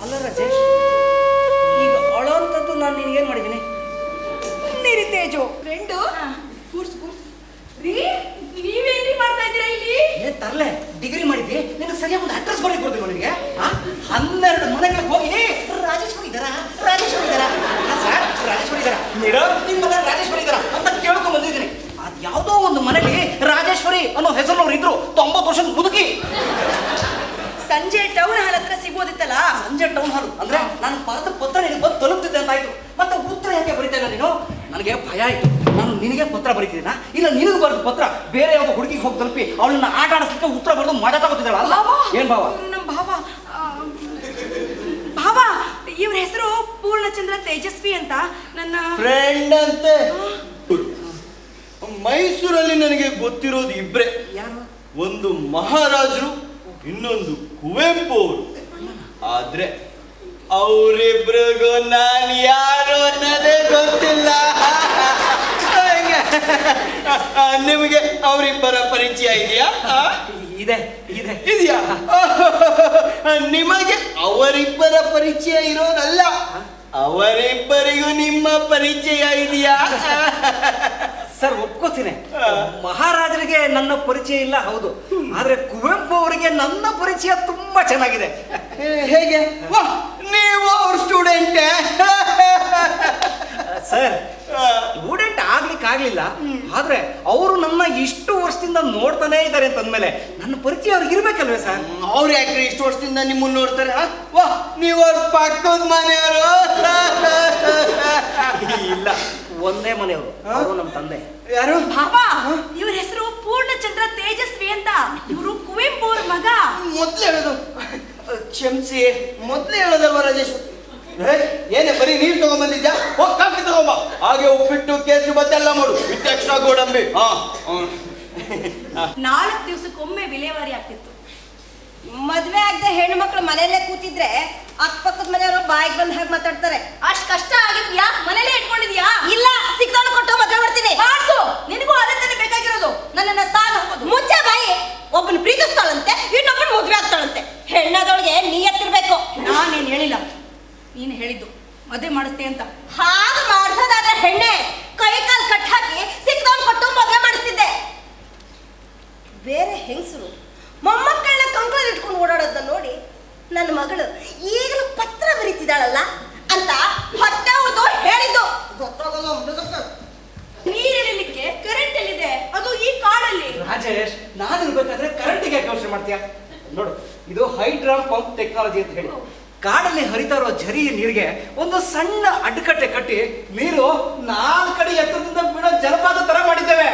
ಅಲ್ಲ ರಾಜೇಶ್, ಈಗ ಅಳೋಂಥದ್ದು ನಾನು ನಿನಗೇನು ಮಾಡಿದ್ದೀನಿ? ನೀರಿ ತೇಜು ಫ್ರೆಂಡು ನೀವೇನ್ರಿ ಮಾಡ್ತಾ ಇದ್ದೀರಾ ಇಲ್ಲಿ? ಏನ್ ತರ್ಲೆ, ಡಿಗ್ರಿ ಮಾಡಿದ್ದಿ, ನಿನಗೆ ಸರಿಯಾಗಿ ಒಂದು ಅಡ್ರೆಸ್ ಬರೀ ಕೊಡ್ತೀವಿ ನಿನಗೆ. 12 ಮನೆಗಳಿಗೆ ಹೋಗಿ ರಾಜೇಶ್ವರಿ ಇದ್ದಾರಾ, ರಾಜೇಶ್ವರಿ ಇದ್ದಾರಾ, ಸರ್ ರಾಜೇಶ್ವರಿ ಇದ್ದಾರಾ, ಮೇಡಮ್ ನಿಮ್ಮ ಮನೆ ರಾಜೇಶ್ವರಿ ಇದ್ದಾರಾ ಅಂತ ಕೇಳ್ಕೊಂಡ್ ಬಂದಿದ್ದೀನಿ. ಅದು ಯಾವುದೋ ಒಂದು ಮನೆಗೆ ರಾಜೇಶ್ವರಿ ಅನ್ನೋ ಹೆಸರಿನವ್ರು ಇದ್ರು, 90 ವರ್ಷದ ಮುದುಕಿ. ಸಂಜೆ ಟೌನ್ ಹಾಲ್ ಹತ್ರ ಸಿಗೋದಿತ್ತಲ್ಲ. ಸಂಜೆ ಟೌನ್ ಹಾಲ್ ಅಂದ್ರೆ ನಾನು ಬರೆದ ಪತ್ರ ನಿನಗೆ ಬಂದು ತಲುಪ್ತಿದ್ದೆ ಅಂತ ಆಯ್ತು. ಮತ್ತೆ ಉತ್ತರ ಯಾಕೆ ಬರೀತಾ ಇಲ್ಲ ನೀನು? ನನಗೆ ಭಯ ಆಯ್ತು. ನಾನು ನಿನಗೆ ಪತ್ರ ಬರೀತಿದ್ದೀನ, ಇಲ್ಲ ನಿನಗೆ ಬರೆದ ಪತ್ರ ಬೇರೆ ಯಾವ ಹುಡುಗಿಗೆ ಹೋಗಿ ತಲುಪಿ ಅವಳನ್ನ ಆಟ ಆಡಿಸ್ಲಿಕ್ಕೆ ಉತ್ತರ ಬರೆದು ಮಜಾ ತಗೋತಿದ್ದಾಳ. ಏನ್ ಭಾವ? ನಮ್ಮ ಭಾವ ಇವ್ರ ಹೆಸರು ಪೂರ್ಣಚಂದ್ರ ತೇಜಸ್ವಿ ಅಂತ. ನನ್ನ ಫ್ರೆಂಡ್ ಅಂತೆ. ಮೈಸೂರಲ್ಲಿ ನನಗೆ ಗೊತ್ತಿರೋದು ಇಬ್ರೆ. ಒಂದು ಮಹಾರಾಜರು, ಇನ್ನೊಂದು ಕುವೆಂಪು ಅವರು. ಆದ್ರೆ ಅವರಿಬ್ರಿಗೂ ನಾನು ಯಾರು ಅನ್ನೋದೇ ಗೊತ್ತಿಲ್ಲ. ನಿಮಗೆ ಅವರಿಬ್ಬರ ಪರಿಚಯ ಇದೆಯಾ? ಇದೆ ಇದೆ ಇದೆಯಾ? ನಿಮಗೆ ಅವರಿಬ್ಬರ ಪರಿಚಯ ಇರೋದಲ್ಲ, ಅವರಿಬ್ಬರಿಗೂ ನಿಮ್ಮ ಪರಿಚಯ ಇದೆಯಾ? ಸರ್ ಒಪ್ಕೋತೀನಿ, ಮಹಾರಾಜರಿಗೆ ನನ್ನ ಪರಿಚಯ ಇಲ್ಲ, ಹೌದು. ಆದ್ರೆ ಕುವೆಂಪು ಅವರಿಗೆ ನನ್ನ ಪರಿಚಯ ತುಂಬಾ ಚೆನ್ನಾಗಿದೆ. ಹೇಗೆ? ನೀವು ಅವ್ರ ಸ್ಟೂಡೆಂಟ್ ಸರ್? ಸ್ಟೂಡೆಂಟ್ ಆಗ್ಲಿಕ್ಕೆ ಆಗ್ಲಿಲ್ಲ, ಆದ್ರೆ ಅವರು ನನ್ನ ಇಷ್ಟು ವರ್ಷದಿಂದ ನೋಡ್ತಾನೆ ಇದ್ದಾರೆ ಅಂತಂದ್ಮೇಲೆ ನನ್ನ ಪರಿಚಯ ಅವ್ರಿಗೆ ಇರ್ಬೇಕಲ್ವೇ ಸರ್? ಅವ್ರು ಯಾಕ್ರಿ ಇಷ್ಟು ವರ್ಷದಿಂದ ನಿಮ್ಮನ್ನ ನೋಡ್ತಾರೆ? ವಾ, ನೀವು ಅವ್ರ ಪಕ್ಕದ ಮನೆಯವರು? ಇಲ್ಲ, ಒಂದೇ ಮನೆಯವರು, ಅವರು ನಮ್ಮ ತಂದೆ. ಯಾರು? ಬಾಬಾ, ಇವ್ರ ಹೆಸರು ಪೂರ್ಣಚಂದ್ರ ತೇಜಸ್ವಿ ಅಂತ. ಇವರು ಕುವೆಂಪು ಅವ್ರ ಮಗ. ಮೊದ್ಲು ಹೇಳೋದು ಕ್ಷಮಿಸಿ, ಮೊದ್ಲು ಹೇಳೋದಲ್ವ ರಾಜೇಶ್? ಏನೇ ಬರೀ ನೀರು ತಗೊಂಡ್ಬಂದಿದ್ಯಾ? ಹೋಗಿ ಕಾಫಿ ತಗೊಂಬ. ಹಾಗೆ ಉಪ್ಪಿಟ್ಟು, ಕೇಸರಿ ಬತ್ತೆ ಎಲ್ಲ ಮಾಡು, ವಿತ್ ಎಕ್ಸ್ಟ್ರಾ ಗೋಡಂಬಿ. 4 ದಿವಸಕ್ಕೊಮ್ಮೆ ವಿಲೇವಾರಿ ಆಗ್ತಿತ್ತು. ಮದ್ವೆ ಆಗದೆ ಹೆಣ್ಣು ಮಕ್ಳು ಮನೆಯಲ್ಲೇ ಕೂತಿದ್ರೆ ಅಕ್ಕಪಕ್ಕದ ಮನೆಯವರು ಬಾಯಿಗೆ ಬಂದ ಹಾಗೆ ಮಾತಾಡ್ತಾರೆ. ಅಷ್ಟ್ ಕಷ್ಟ ಆಗಿದ್ಯಾ? ಮನೇಲೇ ಇಟ್ಕೊಂಡಿದ್ಯಾ? ಇಲ್ಲ, ಸಿಕ್ತಾನು ಕೊಟ್ಟು ಮದ್ವೆ ಮಾಡ್ತೀನಿ. ಮಾಡ್ಸು, ನಿನಗೂ ಅದೇ ತಾನೇ ಬೇಕಾಗಿರೋದು. ನನ್ನನ್ನ ಸಾಲ ಹೋಗೋದು. ಮುಚ್ಚ ಬಾಯಿ. ಒಬ್ಬನ ಪ್ರೀತಿಸ್ತಾಳಂತೆ, ಇನ್ನೊಬ್ಬನ ಮದ್ವೆ ಆಗ್ತಾಳಂತೆ. ಹೆಣ್ಣಾದವಳಿಗೆ ನಿಯತ್ತಿರ್ಬೇಕು. ನಾನೇನ್ ಹೇಳಿಲ್ಲ, ನೀನು ಹೇಳಿದ್ದು ಮದುವೆ ಮಾಡಿಸ್ತೆ ಅಂತ. ಹಾಗೆ ಮಾಡ್ಸೋದಾದ್ರೆ ಹೆಣ್ಣೆ ಕೈ ಕಾಲು ಕಟ್ ಹಾಕಿ ಸಿಕ್ತಾನು ಕೊಟ್ಟು ಮದ್ವೆ ಮಾಡಿಸ್ತಿದ್ದೆ. ಬೇರೆ ಹೆಂಗಸರು ಮೊಮ್ಮಕ್ಕಳನ್ನ ಕಂಕಳಲ್ಲಿ ಇಟ್ಕೊಂಡು ಓಡಾಡೋದನ್ನ ನೋಡಿ ನನ್ನ ಮಗಳು ಈಗಲೂ ಪತ್ರ ಬರೀತಿದ್ದಾಳಲ್ಲ ಅಂತ ಹೊಟ್ಟೆ ಉರಿದು ಹೇಳಿದ್ದು. ನೀರಿಡಲಿಕ್ಕೆ ಕರೆಂಟ್ ಎಲ್ಲಿದೆ? ಅದು ಈ ಕಾಡಲ್ಲಿ. ರಾಜೇಶ್, ನಾನು ಇರ್ಬೇಕಾದ್ರೆ ಕರೆಂಟಿಗೆ ಯಾಕೆ ಯೋಚನೆ ಮಾಡ್ತೀಯಾ? ನೋಡು, ಇದು ಹೈಡ್ರಾಲ್ ಪಂಪ್ ಟೆಕ್ನಾಲಜಿ ಅಂತ ಹೇಳಿ ಕಾಡಲ್ಲಿ ಹರಿತಾ ಇರೋ ಝರಿ ನೀರಿಗೆ ಒಂದು ಸಣ್ಣ ಅಡ್ಡಕಟ್ಟೆ ಕಟ್ಟಿ ನೀರು 4 ಕಡೆ ಎತ್ತರದಿಂದ ಬಿಡೋ ಜಲಪಾತ ತರ ಮಾಡಿದ್ದೇವೆ.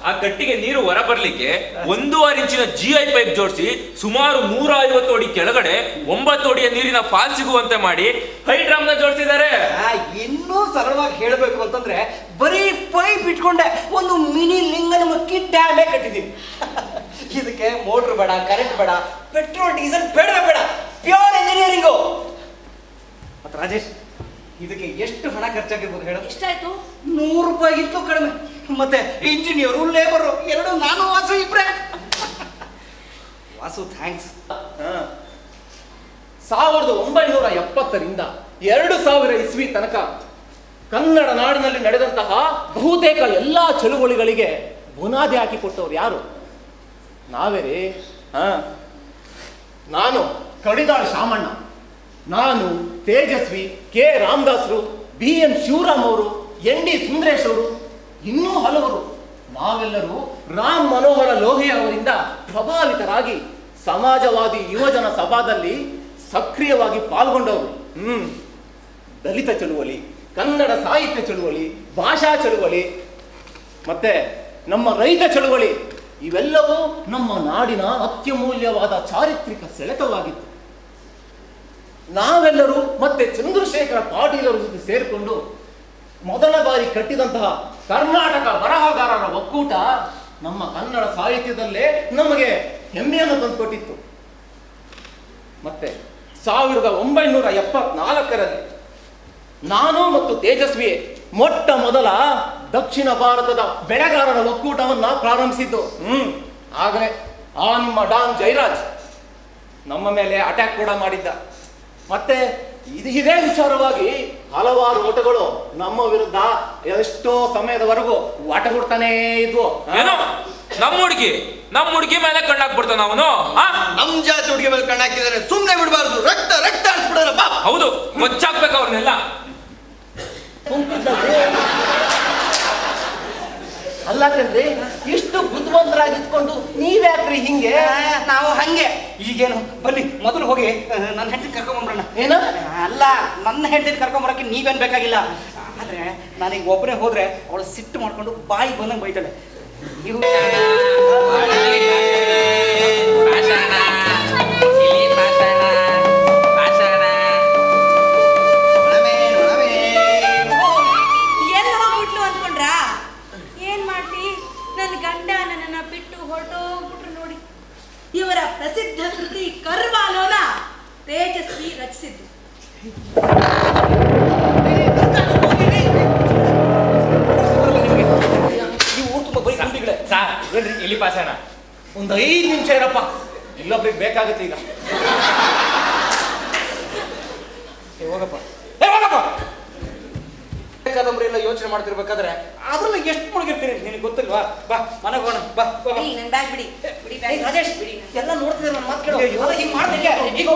ಆ ಕಟ್ಟಿಗೆ ನೀರು ಹೊರ ಬರ್ಲಿಕ್ಕೆ 1.5 ಇಂಚಿನ GI ಪೈಪ್ ಜೋಡಿಸಿ ಸುಮಾರು 150 ಅಡಿ ಕೆಳಗಡೆ 9 ಅಡಿಯ ನೀರಿನ ಫಾಲ್ ಸಿಗುವಂತೆ ಮಾಡಿ ಹೈಡ್ರಾಮ್ ನ ಜೋಡಿಸಿದ್ದಾರೆ. ಇನ್ನೂ ಸರಳವಾಗಿ ಹೇಳಬೇಕು ಅಂತಂದ್ರೆ ಬರೀ ಪೈಪ್ ಇಟ್ಕೊಂಡೆ ಒಂದು ಮಿನಿ ಲಿಂಗನಮಕ್ಕಿ ಡ್ಯಾಮೇ ಕಟ್ಟಿದೀನಿ. ಇದಕ್ಕೆ ಮೋಟ್ರ್ ಬೇಡ, ಕರೆಂಟ್ ಬೇಡ, ಪೆಟ್ರೋಲ್ ಡೀಸೆಲ್ ಬೇಡವೇ ಬೇಡ, ಪ್ಯೂರ್ ಇಂಜಿನಿಯರಿಂಗು. ಮತ್ತೆ ರಾಜೇಶ್, ಇದಕ್ಕೆ ಎಷ್ಟು ಹಣ ಖರ್ಚಾಗಿರ್ಬೋದು ಹೇಳು? ಎಷ್ಟಾಯ್ತು? 100 ರೂಪಾಯಿಗಿಂತಲೂ ಕಡಿಮೆ. ಮತ್ತೆ ಇಂಜಿನಿಯರು, ಲೇಬರು ಎರಡು, ನಾನು ವಾಸು ಇಬ್ರೆ. ವಾಸು ಥ್ಯಾಂಕ್ಸ್. 1970ರಿಂದ 2000 ಇಸ್ವಿ ತನಕ ಕನ್ನಡ ನಾಡಿನಲ್ಲಿ ನಡೆದಂತಹ ಬಹುತೇಕ ಎಲ್ಲಾ ಚಳುವಳಿಗಳಿಗೆ ಬುನಾದಿ ಹಾಕಿಕೊಟ್ಟವ್ರು ಯಾರು? ನಾವೇ ರೀ. ನಾನು ಕಡಿದಾಳ್ ಶಾಮಣ್ಣ, ನಾನು ತೇಜಸ್ವಿ, ಕೆ ರಾಮದಾಸರು, BN ಶಿವರಾಮ್ ಅವರು, ND ಸುಂದರೇಶ್ ಅವರು, ಇನ್ನೂ ಹಲವರು ನಾವೆಲ್ಲರೂ ರಾಮ್ ಮನೋಹರ ಲೋಹಿಯಾ ಅವರಿಂದ ಪ್ರಭಾವಿತರಾಗಿ ಸಮಾಜವಾದಿ ಯುವಜನ ಸಭಾದಲ್ಲಿ ಸಕ್ರಿಯವಾಗಿ ಪಾಲ್ಗೊಂಡವರು. ದಲಿತ ಚಳುವಳಿ, ಕನ್ನಡ ಸಾಹಿತ್ಯ ಚಳುವಳಿ, ಭಾಷಾ ಚಳುವಳಿ, ಮತ್ತೆ ನಮ್ಮ ರೈತ ಚಳುವಳಿ, ಇವೆಲ್ಲವೂ ನಮ್ಮ ನಾಡಿನ ಅತ್ಯಮೂಲ್ಯವಾದ ಚಾರಿತ್ರಿಕ ಸೆಳೆತವಾಗಿತ್ತು. ನಾವೆಲ್ಲರೂ ಮತ್ತೆ ಚಂದ್ರಶೇಖರ ಪಾಟೀಲರ ಜೊತೆ ಸೇರಿಕೊಂಡು ಮೊದಲ ಬಾರಿ ಕಟ್ಟಿದಂತಹ ಕರ್ನಾಟಕ ಬರಹಗಾರರ ಒಕ್ಕೂಟ ನಮ್ಮ ಕನ್ನಡ ಸಾಹಿತ್ಯದಲ್ಲೇ ನಮಗೆ ಹೆಮ್ಮೆಯನ್ನು ತಂದುಕೊಟ್ಟಿತ್ತು. ಮತ್ತೆ 1974ರಲ್ಲಿ ನಾನು ಮತ್ತು ತೇಜಸ್ವಿ ಮೊಟ್ಟ ಮೊದಲ ದಕ್ಷಿಣ ಭಾರತದ ಬೆಳೆಗಾರರ ಒಕ್ಕೂಟವನ್ನ ಪ್ರಾರಂಭಿಸಿದ್ದು. ಆಗಲೇ ಆ ನಿಮ್ಮ ಡಾನ್ ಜೈರಾಜ್ ನಮ್ಮ ಮೇಲೆ ಅಟ್ಯಾಕ್ ಕೂಡ ಮಾಡಿದ್ದ. ಮತ್ತೆ ಇದೇ ವಿಚಾರವಾಗಿ ಹಲವಾರು ಓಟಗಳು ನಮ್ಮ ವಿರುದ್ಧ ಎಷ್ಟೋ ಸಮಯದವರೆಗೂ ವಾಟ ಕೊಡ್ತಾನೇ ಇದ್ವು. ಏನೋ ನಮ್ಮ ಹುಡುಗಿ ಮೇಲೆ ಕಣ್ಣಾಕ್ಬಿಡ್ತಾನ ಅವನು. ನಮ್ ಜಾತಿ ಹುಡುಗಿ ಮೇಲೆ ಕಣ್ಣಾಕಿದಾರೆ, ಸುಮ್ನೆ ಬಿಡಬಾರ್ದು, ರಕ್ತ ರಕ್ತ ಆಡ್ಸ್ಬಿಡೋಣ. ಬಾ. ಹೌದು, ಕೊಚ್ಚಾಕ್ಬೇಕು ಅವ್ರನ್ನೆಲ್ಲ. ಅಲ್ಲ ಕಣ್ರಿ, ಇಷ್ಟು ಬುದ್ಧಿವಂತರಾಗಿದ್ಕೊಂಡು ನೀವ್ಯಾಕ್ರಿ ಹಿಂಗೆ? ನಾವು ಹಂಗೆ. ಈಗೇನು, ಬನ್ನಿ ಮೊದಲು ಹೋಗಿ ನನ್ನ ಹೆಂಡತಿ ಕರ್ಕೊಂಬರೋಣ. ಏನ? ಅಲ್ಲ, ನನ್ನ ಹೆಂಡತಿ ಕರ್ಕೊಂಬರಕ್ಕೆ ನೀವೇನ್ ಬೇಕಾಗಿಲ್ಲ. ಆದ್ರೆ ನಾನೀಗ ಒಬ್ಬನೇ ಹೋದ್ರೆ ಅವಳು ಸಿಟ್ಟು ಮಾಡ್ಕೊಂಡು ಬಾಯಿ ಬಂದಂಗೆ ಬೈತಾಳೆ. ನೀವು ಎಲ್ಲ ಹೋಗ್ಬಿಟ್ಲು ಅನ್ಕೊಂಡ್ರಾ? ಏನ್ ಮಾಡ್ತಿ? ನನ್ನ ಗಂಡ ನನ್ನನ್ನ ಬಿಟ್ಟು ಹೊರಟೋಗ್ಬಿಟ್ರು ನೋಡಿ. ಇವರ ಪ್ರಸಿದ್ಧ ಕೃತಿ ಕರ್ವಾಲೋನ ತೇಜಸ್ವಿ ರಚಿಸಿದ್ದು. ಇಲ್ಲಿ ಪಾಸಣ ಒಂದು 5 ನಿಮಿಷ ಇರಪ್ಪ, ಇಲ್ಲೊಬ್ರಿಗೆ ಬೇಕಾಗುತ್ತೆ ಈಗ. ಹೋಗಪ್ಪ. ಕಾದಂಬರಿ ಎಲ್ಲ ಯೋಚನೆ ಮಾಡ್ತಿರ್ಬೇಕಾದ್ರೆ ಅದ್ರಲ್ಲಿ ಎಷ್ಟು ಮುಳುಗಿರ್ತೀರಿ ನಿನಗೆ ಗೊತ್ತಿಲ್ವಾ? ಬಾ ಮನೆಗೆ ಹೋಗೋಣ. ಬಾ ನನ್ನ ಬ್ಯಾಗ್ ಬಿಡಿ. ರಾಜೇಶ್, ಬಿಡಿ. ಎಲ್ಲ ನೋಡ್ತಿದ್ರೆ ನನ್ನ ಮಾತು ಕೇಳು. ಹಿಂಗೆ ಮಾಡ್ತೀನಿ. ಈಗ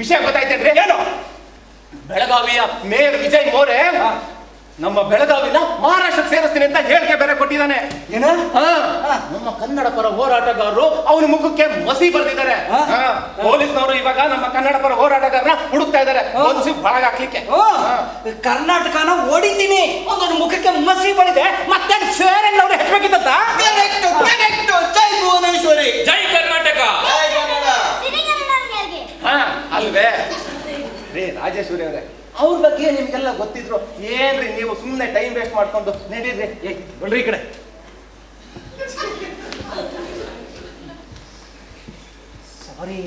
ವಿಷಯ ಗೊತ್ತಾಯ್ತೇನ್ರಿ? ಏನು? ಬೆಳಗಾವಿಯ ಮೇಯರ್ ವಿಜಯ್ ಮೋರೆ ನಮ್ಮ ಬೆಳಗಾವಿನ ಮಹಾರಾಷ್ಟ್ರಕ್ಕೆ ಸೇರಿಸ್ತೀನಿ ಅಂತ ಹೇಳಿಕೆ ಬೇರೆ ಕೊಟ್ಟಿದ್ದಾನೆ. ಏನ? ನಮ್ಮ ಕನ್ನಡ ಪರ ಹೋರಾಟಗಾರರು ಅವನ ಮುಖಕ್ಕೆ ಮಸಿ ಬರೆದಿದ್ದಾರೆ. ಪೊಲೀಸ್ನವರು ಇವಾಗ ನಮ್ಮ ಕನ್ನಡ ಪರ ಹೋರಾಟಗಾರನ ಹುಡುಕ್ತಾ ಇದ್ದಾರೆ ಮಸಿ ಬಳಗಾಕ್ಲಿಕ್ಕೆ. ಕರ್ನಾಟಕನ ಓಡಿತೀನಿ ಒಂದು ಮುಖಕ್ಕೆ ಮಸಿ ಬಳಿದೆ ಮತ್ತೆ ಫೇರ್ ಅಂಡ್ ಲವ್ಲಿ ಹೆಚ್ಚಬೇಕಿತ್ತ? ಜೈ ಭುವನೇಶ್ವರಿ, ಜೈ ಕರ್ನಾಟಕ. ಅಲ್ವೇ ರೇ ರಾಜೇಶ್ವರಿ ಅವರೇ, ಅವ್ರ ಬಗ್ಗೆ ನಿಮ್ಗೆಲ್ಲ ಗೊತ್ತಿದ್ರು ಏನ್ರಿ ನೀವು ಸುಮ್ಮನೆ ಟೈಮ್ ವೇಸ್ಟ್ ಮಾಡ್ಕೊಂಡು ನಡೀರಿ. ನೋಡ್ರಿ ಈ ಕಡೆ. ಸಾರಿ.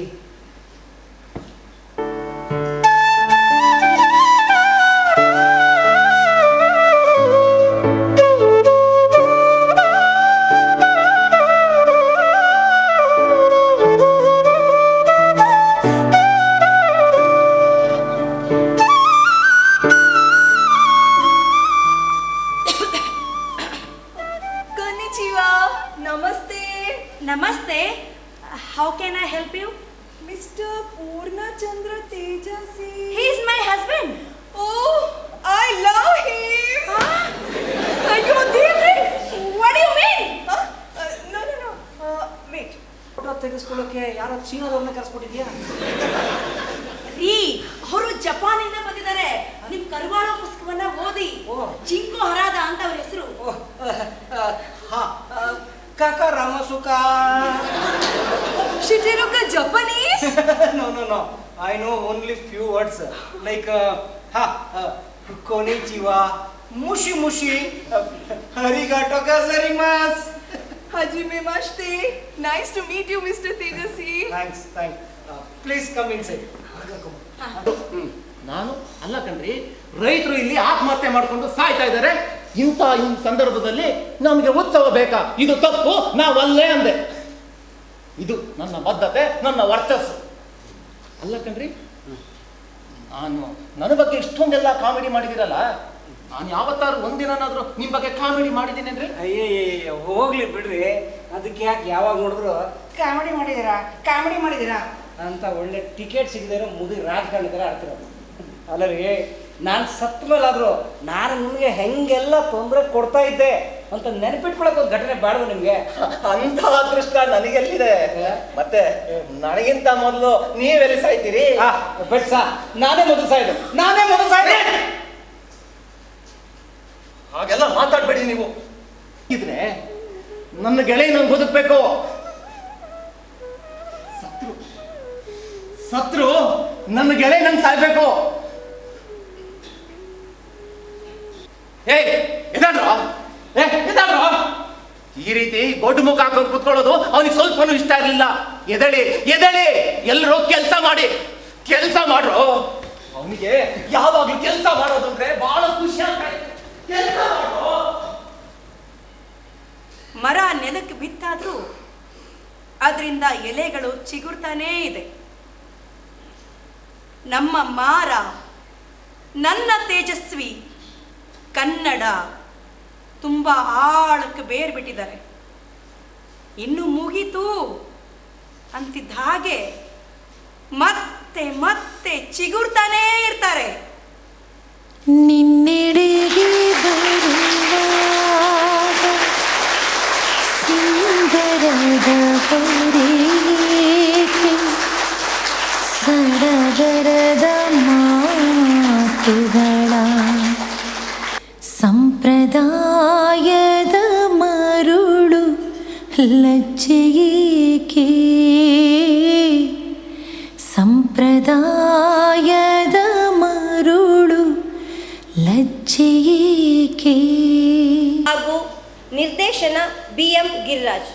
ನಮಸ್ತೆ. ನಮಸ್ತೆ. How can I help you? Mr. Purnachandra Tejasi. He is my husband. Oh, I love him. ಅಯ್ಯೋ ದೇವ್ರೆ, what do you mean? No. Wait. Photo ತೆಗೆಸ್ಕೊಳ್ಳೋಕೆ ಯಾರೋ ಚೀನಾದವ್ರನ್ನ ಕರೆಸ್ಬಿಟ್ಟಿದ್ಯಾ? ರೀ, ಅವರು ಜಪಾನಿಂದ ಬಂದಿದ್ದಾರೆ. ನಿಮ್ ಕರುವಾಳ ಪುಸ್ತಕವನ್ನ ಓದಿ. ಚಿಂಕು ಹರಾದ ಅಂತ ಅವ್ರ ಹೆಸರು. ಕಾಕ ರಾಮಸುಕ. Shiteruka Japanese? No. I know only few words like konnichiwa, mushi, arigato gozaimasu. Hajime mashite. Nice to meet you, Mr. Tejasi. Thanks. Please come inside. ನಾನು ಅಲ್ಲ ಕಣ್ರಿ, ರೈತರು ಇಲ್ಲಿ ಆತ್ಮಹತ್ಯೆ ಮಾಡ್ಕೊಂಡು ಸಾಯ್ತಾ ಇದ್ದಾರೆ. ಈ ಸಂದರ್ಭದಲ್ಲಿ ನಮಗೆ ಉತ್ಸವ ಬೇಕಾ? ಇದು ತಪ್ಪು, ನಾವಲ್ಲೇ ಅಂದೆ. ಇದು ನನ್ನ ಬದ್ಧತೆ, ನನ್ನ ವರ್ಚಸ್ಸು ಅಲ್ಲ ಕಣ್ರಿ. ನನ್ನ ಬಗ್ಗೆ ಇಷ್ಟೊಂದೆಲ್ಲ ಕಾಮಿಡಿ ಮಾಡಿದಿರಲ್ಲ, ನಾನು ಯಾವತ್ತಾರು ಒಂದಿನಾದ್ರೂ ನಿಮ್ ಬಗ್ಗೆ ಕಾಮಿಡಿ ಮಾಡಿದ್ದೀನೇನ್ರಿ? ಅಯ್ಯಯ್ಯ ಹೋಗ್ಲಿ ಬಿಡ್ರಿ, ಅದಕ್ಕೆ ಯಾಕೆ ಯಾವಾಗ ನೋಡಿದ್ರು ಕಾಮಿಡಿ ಮಾಡಿದ್ದೀರಾ ಅಂತ ಒಳ್ಳೆ ಟಿಕೆಟ್ ಸಿಗದಿರೋ ಮುದಿ ರಾಜಕಾರಣಿತರ ಆಡ್ತಿರೋ. ಅಲ್ಲ ರೀ, ನಾನು ಸತ್ತ ಮೇಲಾದರೂ ನಾನು ನಿಮಗೆ ಹೆಂಗೆಲ್ಲ ತೊಂದರೆ ಕೊಡ್ತಾ ಇದ್ದೆ ಅಂತ ನೆನಪಿಟ್ಕೊಳಕ್ಕೆ ಒಂದು ಘಟನೆ ಬೇಡವ ನಿಮಗೆ? ಅಂತ ಅದೃಷ್ಟ ನನಗೆಲ್ಲಿದೆ? ಮತ್ತೆ ನನಗಿಂತ ಮೊದಲು ನೀವೆಲ್ಲಿ ಸಾಯ್ತೀರಿ? ಬೆಟ್ಸ ನಾನೇ ಮೊದಲು ಸಾಯ್ದು. ಹಾಗೆಲ್ಲ ಮಾತಾಡ್ಬೇಡಿ ನೀವು. ಇದ್ರೆ ನನ್ನ ಗೆಳೆಯ ನಂಗೆ ಬದುಕಬೇಕು. ಸತ್ರು ನನ್ನ ಗೆಳೆಯ ನಂಗೆ ಸಾಯ್ಬೇಕು. ಈ ರೀತಿ ಗೊಡ್ಡು ಮುಖ ಹಾಕೊಂಡು ಕುತ್ಕೊಳ್ಳೋದು ಅವನಿಗೆ ಸ್ವಲ್ಪನೂ ಇಷ್ಟ ಇರಲಿಲ್ಲ. ಎದಳಿ ಎಲ್ಲರೂ ಕೆಲಸ ಮಾಡ್ರು. ಅವನಿಗೆ ಯಾವಾಗ್ಲೂ ಕೆಲಸ ಮಾಡೋದು ಅಂದ್ರೆ ಬಹಳ ಖುಷಿ ಆಗ್ತಾ ಇದೆ. ಕೆಲಸ ಮಾಡ್ರು. ಮರ ನೆಲಕ್ಕೆ ಬಿತ್ತಾದ್ರೂ ಅದರಿಂದ ಎಲೆಗಳು ಚಿಗುರ್ತಾನೇ ಇದೆ. ನಮ್ಮ ಮಾರ, ನನ್ನ ತೇಜಸ್ವಿ ಕನ್ನಡ ತುಂಬ ಆಳಕ್ಕೆ ಬೇರು ಬಿಟ್ಟಿದ್ದಾರೆ. ಇನ್ನು ಮುಗೀತು ಅಂತಿದ್ದ ಹಾಗೆ ಮತ್ತೆ ಚಿಗುರ್ತಾನೇ ಇರ್ತಾರೆ. ನಿನ್ನೆಡೆಗೆ ಬರುವಾಗ ಸಿಂಗರದ ಹೊರೇಕೆ ಸಡಗರದ ಮಾತುಗಳ ಸಂಪ್ರದಾಯದ ಮರುಳು ಲಜ್ಜೆಯೇಕೆ ಸಂಪ್ರದಾಯದ ಮರುಳು ಲಜ್ಜೆಯೇಕೆ. ಹಾಗೂ ನಿರ್ದೇಶನ BM ಗಿರಿರಾಜ್.